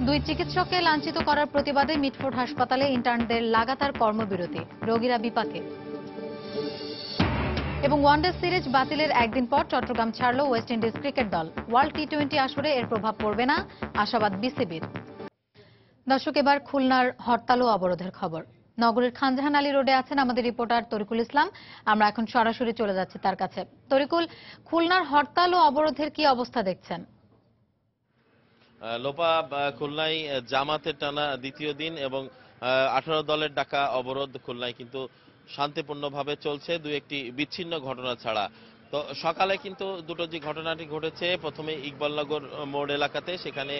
2 চিকিৎসককে লাঞ্ছিত করার প্রতিবাদে মিটফোর্ড হাসপাতালে ইন্টার্নদের লাগাতার কর্মবিরতি, রোগীরা বিপাকে। এবং ওয়ানডে সিরিজ বাতিলের একদিন পর চট্টগ্রাম ছাড়ল ওয়েস্ট ইন্ডিজ ক্রিকেট দল। ওয়ার্ল্ড টি20 আসরে এর প্রভাব পড়বে না, আশাবাদ বিসিবির। দর্শক, এবার খুলনার হরতাল ও অবরোধের খবর। নগরীর খানজাহান আলী রোডে আছেন আমাদের রিপোর্টার তরিকুল ইসলাম। আমরা এখন সরাসরি চলে যাচ্ছি তার কাছে। তরিকুল, খুলনার হরতাল ও অবরোধের কি অবস্থা দেখছেন? লোপা, খুলনায় জামাতের টানা দ্বিতীয় দিন এবং 18 দলের ডাকা অবরোধ খুলনায় কিন্তু শান্তিপূর্ণভাবে চলছে, 2-1টি বিচ্ছিন্ন ঘটনা ছাড়া। তো সকালে কিন্তু দুটো যে ঘটনাটি ঘটেছে, প্রথমে ইকবালনগর মোড় এলাকাতে সেখানে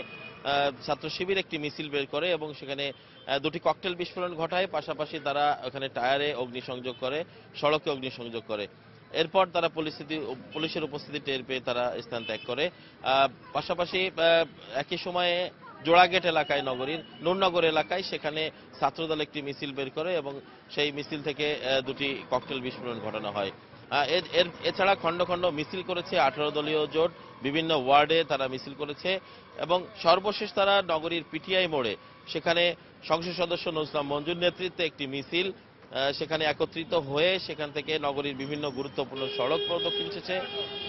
ছাত্র শিবির একটি মিছিল বের করে এবং সেখানে 2টি ককটেল বিস্ফোরণ ঘটায়। পাশাপাশি তারা ওখানে টায়ারে অগ্নিসংযোগ করে, সড়কে অগ্নিসংযোগ করে। এরপর তারা পুলিশের উপস্থিতি টের পেয়ে তারা স্থান ত্যাগ করে। পাশাপাশি একই সময়ে জোড়াগেট এলাকায়, নগরীর নূরনগর এলাকায় সেখানে ছাত্রদল একটি মিছিল বের করে এবং সেই মিছিল থেকে 2টি ককটেল বিস্ফোরণ ঘটানো হয়। এছাড়া খণ্ড খণ্ড মিছিল করেছে 18 দলীয় জোট, বিভিন্ন ওয়ার্ডে তারা মিছিল করেছে এবং সর্বশেষ তারা নগরীর পিটিআই মোড়ে সেখানে সংসদ সদস্য নজরুল মঞ্জুর নেতৃত্বে একটি মিছিল সেখানে একত্রিত হয়ে সেখান থেকে নগরীর বিভিন্ন গুরুত্বপূর্ণ সড়ক প্রদক্ষিণ শেষে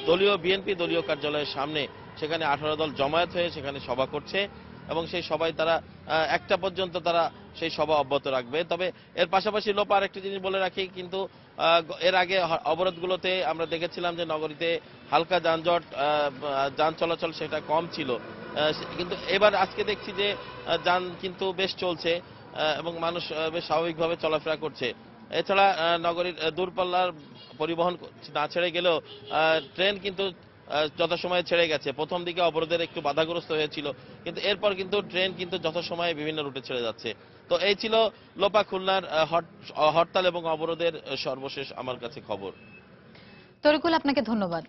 দলীয় বিএনপি দলীয় কার্যালয়ের সামনে সেখানে 18 দল জমায়েত হয়ে সেখানে সভা করছে এবং সেই সভায় তারা 1টা পর্যন্ত তারা সেই সভা অব্যাহত রাখবে। তবে এর পাশাপাশি লোপা আরেকটি জিনিস বলে রাখি, কিন্তু এর আগে অবরোধগুলোতে আমরা দেখেছিলাম যে নগরীতে হালকা যানজট, যান চলাচল সেটা কম ছিল, কিন্তু এবার আজকে দেখছি যে যান কিন্তু বেশ চলছে এবং মানুষ বেশ স্বাভাবিকভাবে চলাফেরা করছে। এছাড়া নগরীর দূরপাল্লার পরিবহন না ছেড়ে গেলেও ট্রেন কিন্তু যথাসময়ে ছেড়ে গেছে। প্রথম দিকে অবরোধের একটু বাধাগ্রস্ত হয়েছিল, কিন্তু এরপর কিন্তু ট্রেন কিন্তু যথাসময়ে বিভিন্ন রুটে ছেড়ে যাচ্ছে। তো এই ছিল লোপা খুলনার হরতাল এবং অবরোধের সর্বশেষ আমার কাছে খবর। তরিকুল, আপনাকে ধন্যবাদ।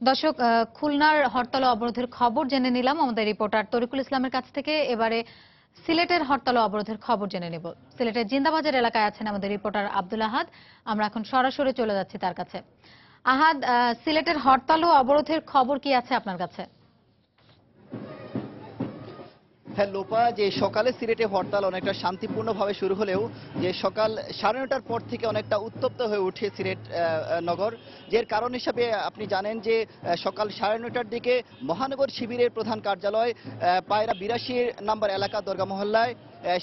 দর্শক, খুলনার হরতাল ও অবরোধের খবর জেনে নিলাম আমাদের রিপোর্টার তরিকুল ইসলামের কাছ থেকে। এবারে সিলেটের হরতাল ও অবরোধের খবর জেনে নেব। সিলেটের জিন্দাবাজার এলাকায় আছেন আমাদের রিপোর্টার আব্দুল আহাদ। আমরা এখন সরাসরি চলে যাচ্ছি তার কাছে। আহাদ, সিলেটের হরতাল ও অবরোধের খবর কি আছে আপনার কাছে? হ্যাঁ লোপা, যে সকালে সিলেটে হরতাল অনেকটা শান্তিপূর্ণভাবে শুরু হলেও যে সকাল 9:30টার পর থেকে অনেকটা উত্তপ্ত হয়ে উঠে সিলেট নগর। যের কারণ হিসাবে আপনি জানেন যে সকাল 9:30টার দিকে মহানগর শিবিরের প্রধান কার্যালয় পায়রা 82 নম্বর এলাকা দরগা মহল্লায়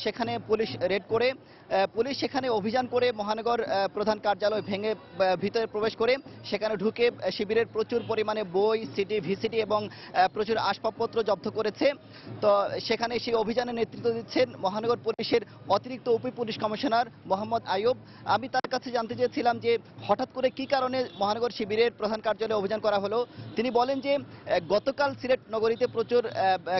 সেখানে পুলিশ রেড করে পুলিশ সেখানে অভিযান করে মহানগর প্রধান কার্যালয় ভেঙে ভিতরে প্রবেশ করে সেখানে ঢুকে শিবিরের প্রচুর পরিমাণে বই, সিডি, ভিসিডি এবং প্রচুর আসবাবপত্র জব্দ করেছে। তো সেখানে সেই অভিযানে নেতৃত্ব দিচ্ছেন মহানগর পুলিশের অতিরিক্ত উপ পুলিশ কমিশনার মোহাম্মদ আইয়ুব। আমি তার কাছে জানতে চেয়েছিলাম যে হঠাৎ করে কি কারণে মহানগর শিবিরের প্রধান কার্যালয়ে অভিযান করা হলো। তিনি বলেন যে গতকাল সিলেট নগরীতে প্রচুর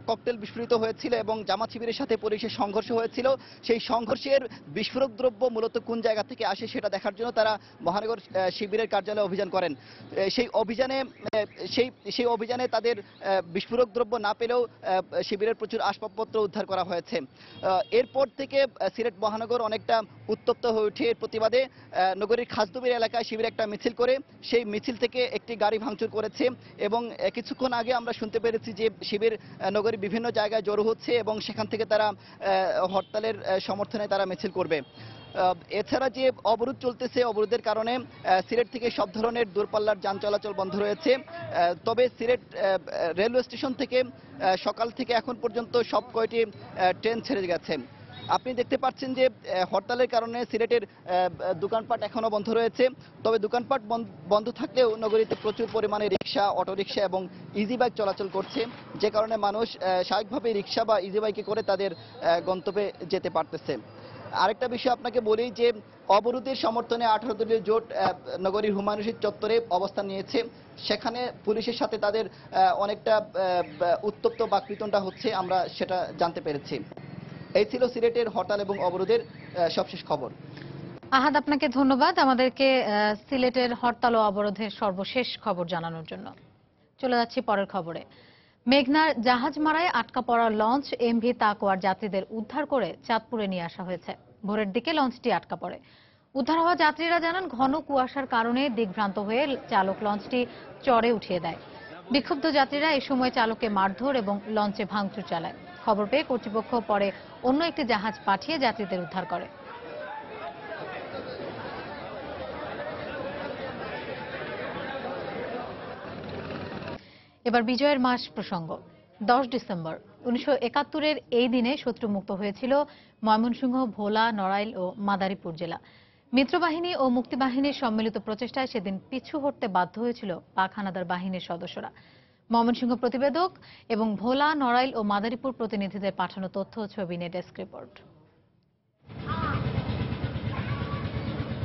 ককটেল বিস্ফোরিত হয়েছিল এবং জামাত শিবিরের সাথে পুলিশের সংঘর্ষ হয়েছিল। সেই সংঘর্ষের বিস্ফোরক দ্রব্য মূলত কোন জায়গা থেকে আসে সেটা দেখার জন্য তারা মহানগর শিবিরের কার্যালয়ে অভিযান করেন। সেই অভিযানে তাদের বিস্ফোরক দ্রব্য না পেলেও শিবিরের প্রচুর আসবাবপত্র উদ্ধার করা হয়েছে। এরপর থেকে সিলেট মহানগর অনেকটা উত্তপ্ত হয়ে ওঠে। এর প্রতিবাদে নগরীর খাসদুবির এলাকায় শিবির একটা মিছিল করে সেই মিছিল থেকে একটি গাড়ি ভাঙচুর করেছে এবং কিছুক্ষণ আগে আমরা শুনতে পেরেছি যে শিবির নগরীর বিভিন্ন জায়গায় জড়ো হচ্ছে এবং সেখান থেকে তারা হরতালের সমর্থনে তারা মিছিল করবে। এছাড়া যে অবরোধ চলতেছে, অবরোধের কারণে সিলেট থেকে সব ধরনের দূরপাল্লার যান চলাচল বন্ধ রয়েছে। তবে সিলেট রেলওয়ে স্টেশন থেকে সকাল থেকে এখন পর্যন্ত সব কয়টি ট্রেন ছেড়ে গেছে। আপনি দেখতে পাচ্ছেন যে হরতালের কারণে সিলেটের দোকানপাট এখনো বন্ধ রয়েছে। তবে দোকানপাট বন্ধ থাকলেও নগরীতে প্রচুর পরিমাণে রিক্সা, অটোরিক্সা এবং ইজি বাইক চলাচল করছে, যে কারণে মানুষ স্বাভাবিকভাবে রিক্সা বা ইজি বাইকে করে তাদের গন্তব্যে যেতে পারতেছে। আরেকটা বিষয় আপনাকে বলি যে অবরোধের সমর্থনে 18 দলীয় জোট নগরীর হুমায়ুন রশিদ চত্বরে অবস্থান নিয়েছে। সেখানে পুলিশের সাথে তাদের অনেকটা উত্তপ্ত বাকবিতণ্ডা হচ্ছে, আমরা সেটা জানতে পেরেছি। এই ছিল সিলেটের হরতাল এবং অবরোধের সবশেষ খবর। আহাদ, আপনাকে ধন্যবাদ আমাদেরকে সিলেটের হরতাল ও অবরোধের সর্বশেষ খবর জানানোর জন্য। চলে যাচ্ছি পরের খবরে। মেঘনার জাহাজ মারায় আটকা পড়া লঞ্চ এমভি তাকওয়ার যাত্রীদের উদ্ধার করে চাঁদপুরে নিয়ে আসা হয়েছে। ভোরের দিকে লঞ্চটি আটকা পড়ে। উদ্ধার হওয়া যাত্রীরা জানান, ঘন কুয়াশার কারণে দিকভ্রান্ত হয়ে চালক লঞ্চটি চরে উঠিয়ে দেয়। বিক্ষুব্ধ যাত্রীরা এই সময় চালককে মারধর এবং লঞ্চে ভাঙচুর চালায়। খবর পেয়ে কর্তৃপক্ষ পরে অন্য একটি জাহাজ পাঠিয়ে যাত্রীদের উদ্ধার করে। এবার বিজয়ের মাস প্রসঙ্গ। 10 ডিসেম্বর 1971-এর এই দিনে শত্রুমুক্ত হয়েছিল ময়মনসিংহ, ভোলা, নড়াইল ও মাদারীপুর জেলা। মিত্রবাহিনী ও মুক্তিবাহিনীর সম্মিলিত প্রচেষ্টায় সেদিন পিছু হটতে বাধ্য হয়েছিল পাক হানাদার বাহিনীর সদস্যরা। ময়মনসিংহ প্রতিবেদক এবং ভোলা, নড়াইল ও মাদারীপুর প্রতিনিধিদের পাঠানো তথ্য ও ছবি নিয়ে ডেস্ক রিপোর্ট।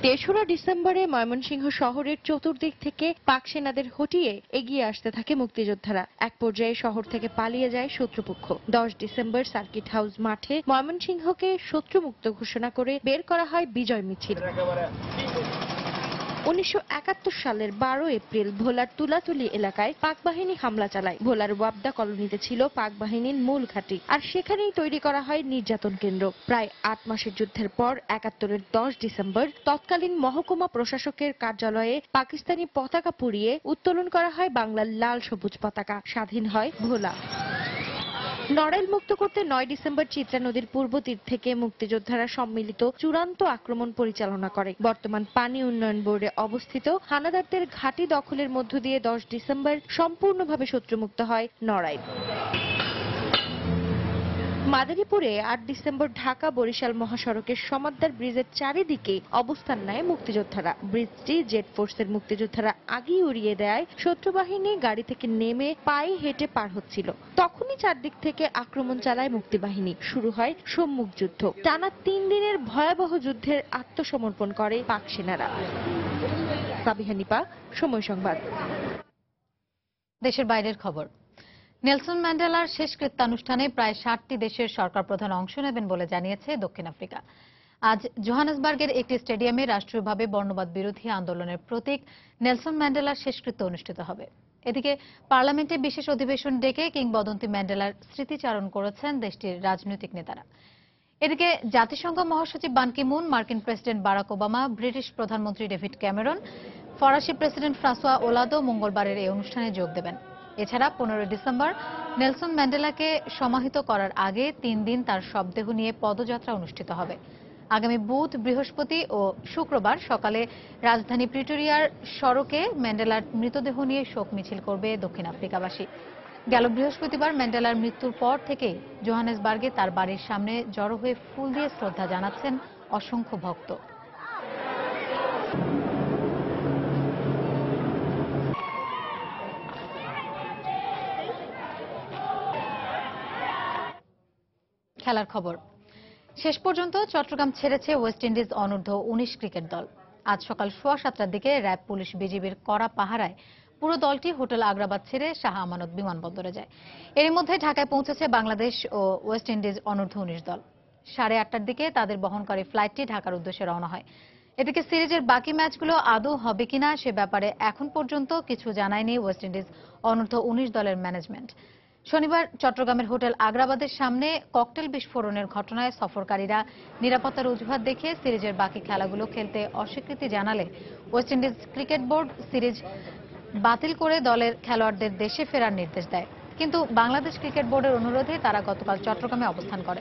3রা ডিসেম্বরে ময়মনসিংহ শহরের চতুর্দিক থেকে পাক সেনাদের হটিয়ে এগিয়ে আসতে থাকে মুক্তিযোদ্ধারা। এক পর্যায়ে শহর থেকে পালিয়ে যায় শত্রুপক্ষ। 10 ডিসেম্বর সার্কিট হাউস মাঠে ময়মনসিংহকে শত্রুমুক্ত ঘোষণা করে বের করা হয় বিজয় মিছিল। 1971 সালের 12 এপ্রিল ভোলার তুলাতুলি এলাকায় পাক বাহিনী হামলা চালায়। ভোলার ওয়াবদা কলোনিতে ছিল পাক বাহিনীর মূল ঘাঁটি, আর সেখানেই তৈরি করা হয় নির্যাতন কেন্দ্র। প্রায় 8 মাসের যুদ্ধের পর 71-এর 10 ডিসেম্বর তৎকালীন মহকুমা প্রশাসকের কার্যালয়ে পাকিস্তানি পতাকা পুড়িয়ে উত্তোলন করা হয় বাংলার লাল সবুজ পতাকা। স্বাধীন হয় ভোলা। নড়াইল মুক্ত করতে 9 ডিসেম্বর চিত্রা নদীর পূর্ব তীর থেকে মুক্তিযোদ্ধারা সম্মিলিত চূড়ান্ত আক্রমণ পরিচালনা করে। বর্তমান পানি উন্নয়ন বোর্ডে অবস্থিত হানাদারদের ঘাঁটি দখলের মধ্য দিয়ে 10 ডিসেম্বর সম্পূর্ণভাবে শত্রুমুক্ত হয় নড়াইল। মাদারীপুরে 8 ডিসেম্বর ঢাকা বরিশাল মহাসড়কের সমাদ্দার ব্রিজের চারিদিকে অবস্থান নেয় মুক্তিযোদ্ধারা। ব্রিজটি জেট ফোর্সের মুক্তিযোদ্ধারা আগেই উড়িয়ে দেয় শত্রুবাহিনী গাড়ি থেকে নেমে পায়ে হেঁটে পার হচ্ছিল। তখনই চারদিক থেকে আক্রমণ চালায় মুক্তিবাহিনী। শুরু হয় সম্মুখ যুদ্ধ। টানা 3 দিনের ভয়াবহ যুদ্ধের আত্মসমর্পণ করে পাক সেনারা। সাবিহা নিপা, সময় সংবাদ। দেশের বাইরের খবর। নেলসন ম্যান্ডেলার শেষকৃত্যানুষ্ঠানে প্রায় 60টি দেশের সরকার প্রধান অংশ নেবেন বলে জানিয়েছে দক্ষিণ আফ্রিকা। আজ জোহানেসবার্গের একটি স্টেডিয়ামে রাষ্ট্রীয়ভাবে বর্ণবাদ বিরোধী আন্দোলনের প্রতীক নেলসন ম্যান্ডেলার শেষকৃত্য অনুষ্ঠিত হবে। এদিকে পার্লামেন্টে বিশেষ অধিবেশন ডেকে কিংবদন্তি ম্যান্ডেলার স্মৃতিচারণ করেছেন দেশটির রাজনৈতিক নেতারা। এদিকে জাতিসংঘ মহাসচিব বান কি মুন, মার্কিন প্রেসিডেন্ট বারাক ওবামা, ব্রিটিশ প্রধানমন্ত্রী ডেভিড ক্যামেরন, ফরাসি প্রেসিডেন্ট ফ্রাঁসোয়া ওলাদো মঙ্গলবারের এই অনুষ্ঠানে যোগ দেবেন। এছাড়া 15 ডিসেম্বর নেলসন ম্যান্ডেলাকে সমাহিত করার আগে 3 দিন তার শবদেহ নিয়ে পদযাত্রা অনুষ্ঠিত হবে। আগামী বুধ, বৃহস্পতি ও শুক্রবার সকালে রাজধানী প্রিটোরিয়ার সড়কে ম্যান্ডেলার মৃতদেহ নিয়ে শোক মিছিল করবে দক্ষিণ আফ্রিকাবাসী। গেল বৃহস্পতিবার ম্যান্ডেলার মৃত্যুর পর থেকে জোহানেসবার্গে তার বাড়ির সামনে জড়ো হয়ে ফুল দিয়ে শ্রদ্ধা জানাচ্ছেন অসংখ্য ভক্ত। খেলার খবর। শেষ পর্যন্ত চট্টগ্রাম ছেড়েছে ওয়েস্ট ইন্ডিজ অনূর্ধ্ব 19 ক্রিকেট দল। আজ সকাল 7:15টার দিকে র্যাব, পুলিশ, বিজিবির কড়া পাহারায় পুরো দলটি হোটেল আগ্রাবাদ ছেড়ে শাহ আমানত বিমানবন্দরে যায়। এর মধ্যে ঢাকায় পৌঁছেছে বাংলাদেশ ও ওয়েস্ট ইন্ডিজ অনূর্ধ্ব 19 দল। 8:30টার দিকে তাদের বহনকারী ফ্লাইটটি ঢাকার উদ্দেশ্যে রওনা হয়। এদিকে সিরিজের বাকি ম্যাচগুলো আদৌ হবে কিনা সে ব্যাপারে এখন পর্যন্ত কিছু জানায়নি ওয়েস্ট ইন্ডিজ অনূর্ধ্ব 19 দলের ম্যানেজমেন্ট। শনিবার চট্টগ্রামের হোটেল আগ্রাবাদের সামনে ককটেল বিস্ফোরণের ঘটনায় সফরকারীরা নিরাপত্তার অজুহাত দেখিয়ে সিরিজের বাকি খেলাগুলো খেলতে অস্বীকৃতি জানালে West Indies cricket board series বাতিল করে দলের খেলোয়াড়দের দেশে ফেরার নির্দেশ দেয়। কিন্তু বাংলাদেশ ক্রিকেট বোর্ডের অনুরোধে তারা গতকাল চট্টগ্রামে অবস্থান করে।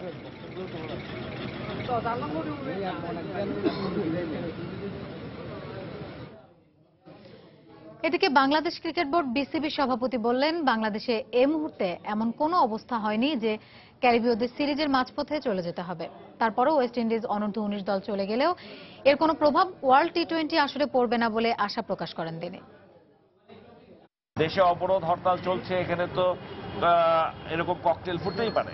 এদিকে বাংলাদেশ ক্রিকেট বোর্ড বিসিবি সভাপতি বললেন, বাংলাদেশে এই মুহূর্তে এমন কোনো অবস্থা হয়নি যে ক্যারিবীয়দের সিরিজের মাঝপথে চলে যেতে হবে। তারপরও ওয়েস্ট ইন্ডিজ অনূর্ধ্ব 19 দল চলে গেলেও এর কোনো প্রভাব ওয়ার্ল্ড টি-20 আসরে পড়বে না বলে আশা প্রকাশ করেন তিনি। দেশে অবরোধ হরতাল চলছে, এখানে তো এরকম ককটেল ফুটতেই পারে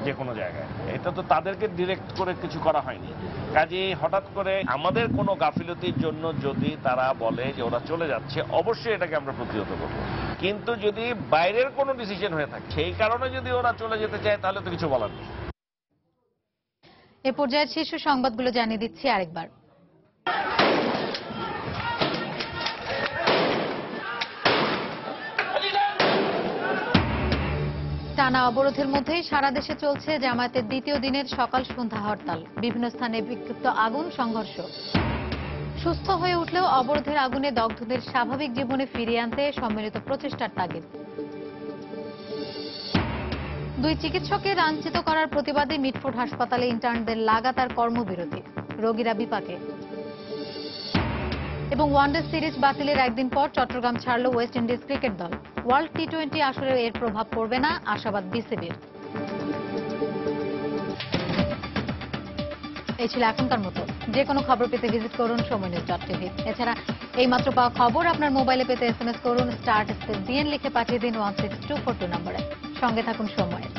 যে কোনো জায়গায়। এটা তো তাদেরকে ডিরেক্ট করে কিছু করা হয়নি। কাজেই হঠাৎ করে আমাদের কোনো গাফিলতির জন্য যদি তারা বলে যে ওরা চলে যাচ্ছে, অবশ্যই এটাকে আমরা প্রতিহত করব। কিন্তু যদি বাইরের কোনো ডিসিশন হয়ে থাকে, সেই কারণে যদি ওরা চলে যেতে চায়, তাহলে তো কিছু বলার নেই। এ পর্যায়ে শীর্ষ সংবাদগুলো জানিয়ে দিচ্ছি আরেকবার। টানা অবরোধের মধ্যেই সারা দেশে চলছে জামায়াতের দ্বিতীয় দিনের সকাল সন্ধ্যা হরতাল। বিভিন্ন স্থানে বিক্ষিপ্ত আগুন, সংঘর্ষ। সুস্থ হয়ে উঠলেও অবরোধের আগুনে দগ্ধদের স্বাভাবিক জীবনে ফিরিয়ে আনতে সম্মিলিত প্রচেষ্টার তাগিদ। 2 চিকিৎসককে লাঞ্ছিত করার প্রতিবাদে মিটফোর্ড হাসপাতালে ইন্টার্নদের লাগাতার কর্মবিরতি, রোগীরা বিপাকে। এবং ওয়ানডে সিরিজ বাতিলের একদিন পর চট্টগ্রাম ছাড়ল ওয়েস্ট ইন্ডিজ ক্রিকেট দল। ওয়ার্ল্ড টি-20 আসরে এর প্রভাব পড়বে না, আশাবাদ বিসিবির। এই ছিল এখনকার মতো। যে কোনো খবর পেতে ভিজিট করুন সময়নিউজ.tv। এছাড়া এই মাত্র পাওয়া খবর আপনার মোবাইলে পেতে SMS করুন *DN লিখে পাঠিয়ে দিন 16242 নম্বরে। সঙ্গে থাকুন সময়ের।